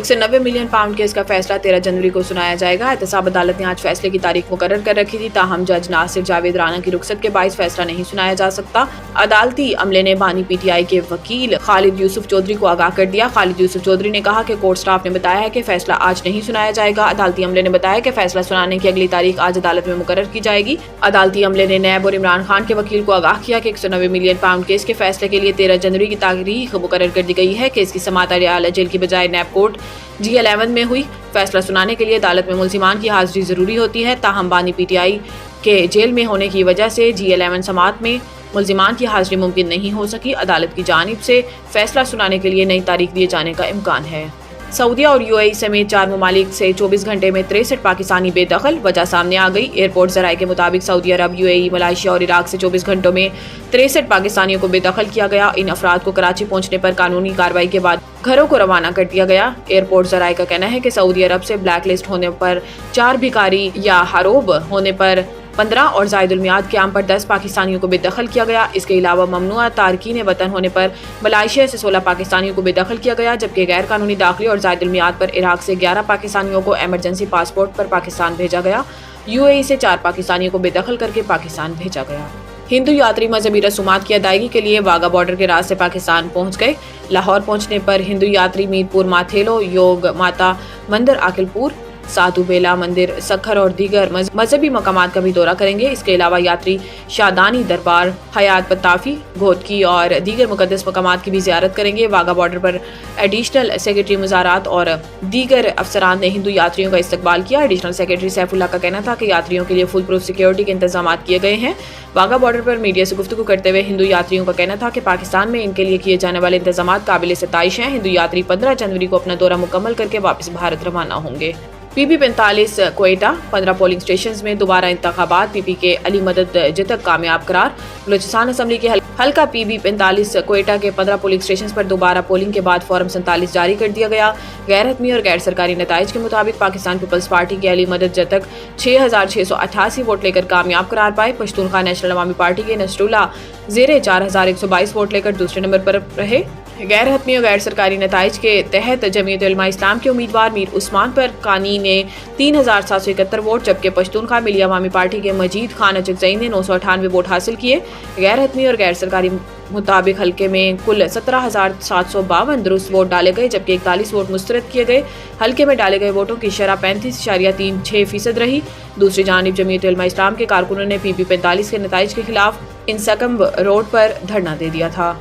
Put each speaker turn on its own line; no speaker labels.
190 million pound case का फैसला 13 जनवरी को सुनाया जाएगा। एहतसाब अदालत ने आज फैसले की तारीख मुकर्रर कर रखी थी, ताहम जज नासिर जावेद राना की रुखसत के बाइस फैसला नहीं सुनाया जा सकता। अदालती अमले ने बानी पीटीआई के वकील खालिद यूसुफ चौधरी को आगाह कर दिया। खालिद यूसुफ चौधरी ने कहा कि कोर्ट स्टाफ ने बताया है कि फैसला आज नहीं सुनाया जाएगा। अदालती अमले ने बताया कि फैसला सुनाने की अगली तारीख आज अदालत में मुकर्रर की जाएगी। अदालती अमले ने नैब और इमरान खान के वकील को आगाह किया कि 190 मिलियन पाउंड केस के फैसले के लिए 13 जनवरी की तारीख मुकर्रर कर दी गई है। केस की समाअत आला जेल की बजाय नैब कोर्ट G11 में हुई। फैसला सुनाने के लिए अदालत में मुल्जिमान की हाजिरी जरूरी होती है, ताहम बानी पीटीआई के जेल में होने की वजह से G11 समाअत में मुल्जिमान की हाजिरी मुमकिन नहीं हो सकी। अदालत की जानिब से फैसला सुनाने के लिए नई तारीख दिए जाने का इम्कान है। सऊदीया और UAE समेत 4 ममालिक से 24 घंटे में 63 पाकिस्तानी बेदखल, वजह सामने आ गई। एयरपोर्ट जराये के मुताबिक सऊदी अरब, UAE, मलाइशिया और इराक से 24 घंटों में 63 पाकिस्तानियों को बेदखल किया गया। इन अफराद को कराची पहुंचने पर कानूनी कार्रवाई के बाद घरों को रवाना कर दिया गया। एयरपोर्ट जराये का कहना है कि सऊदी अरब से ब्लैक लिस्ट होने पर 4 भिखारी या हरोब होने पर 15 और जायदुल मियाद क़याम पर 10 पाकिस्तानियों को बेदखल किया गया। इसके अलावा ममनुआ तारकीन वतन होने पर मलाइशिया से 16 पाकिस्तानियों को बेदखल किया गया, जबकि गैर कानूनी दाखिले और जायदुल मियाद पर इराक से 11 पाकिस्तानियों को एमरजेंसी पासपोर्ट पर पाकिस्तान भेजा गया। UAE से 4 पाकिस्तानियों को बेदखल करके पाकिस्तान भेजा गया। हिंदू यात्री मजहबी रसूमात की अदायगी के लिए वाघा बॉर्डर के रास्ते पाकिस्तान पहुंच गए। लाहौर पहुंचने पर हिंदू यात्री मीरपुर माथेलो, योग माता मंदिर आकिलपुर, साधु बेला मंदिर सखर और दीगर मजहबी मकामात का भी दौरा करेंगे। इसके अलावा यात्री शादानी दरबार, हयात पत्ताफी, घोटकी और दीगर मुकद्दस मकामात की भी ज़ियारत करेंगे। वाघा बॉर्डर पर एडिशनल सेक्रेटरी मुज़ारात और दीगर अफसरान ने हिंदू यात्रियों का इस्तकबाल किया। एडिशनल सेक्रेटरी सैफुल्लाह का कहना था कि यात्रियों के लिए फुल प्रूफ सिक्योरिटी के इंतजाम किए गए हैं। वाघा बॉर्डर पर मीडिया से गुफ्तगू करते हुए हिंदू यात्रियों का कहना था कि पाकिस्तान में इनके लिए किए जाने वाले इंतजाम काबिल सताइश हैं। हिंदू यात्री 15 जनवरी को अपना दौरा मुकम्मल करके वापस भारत रवाना होंगे। PP45 क्वेटा 15 पोलिंग स्टेशन में दोबारा इंतखाबात, PP के अली मदद जतक कामयाब करार। बलूचिस्तान असम्बली के हल्का PB45 क्वेटा के 15 पोलिंग स्टेशन पर दोबारा पोलिंग के बाद फॉर्म 47 जारी कर दिया गया। गैर हतमी और गैर सरकारी नताइज के मुताबिक पाकिस्तान पीपल्स पार्टी के अली मदद जतक 6688 वोट लेकर कामयाब करार पाए। पश्तूनख्वा नेशनल अवामी पार्टी के नसरुल्लाह ज़ेरे 4122 वोट लेकर दूसरे नंबर पर रहे। गैर हतमी और गैर सरकारी नताइज के तहत जमीयत उलमा इस्लाम के उम्मीदवार मीर उस्मान पर कानी ने 3771 वोट, जबकि पश्तूनख्वा मिली अवामी पार्टी के मजीद खान अचकजई ने 998 वोट हासिल किए। गैर हतमी और गैर सरकारी मुताबिक हल्के में कुल 17,752 दुरुस्त वोट डाले गए, जबकि 41 वोट मुस्तरद किए गए। हल्के में डाले गए वोटों की शरह 35.36% रही। दूसरी जानिब जमीयत उलमा इस्लाम के कारकुनों ने PP45 के नताइज के खिलाफ इंसकम रोड पर धरना दे दिया था।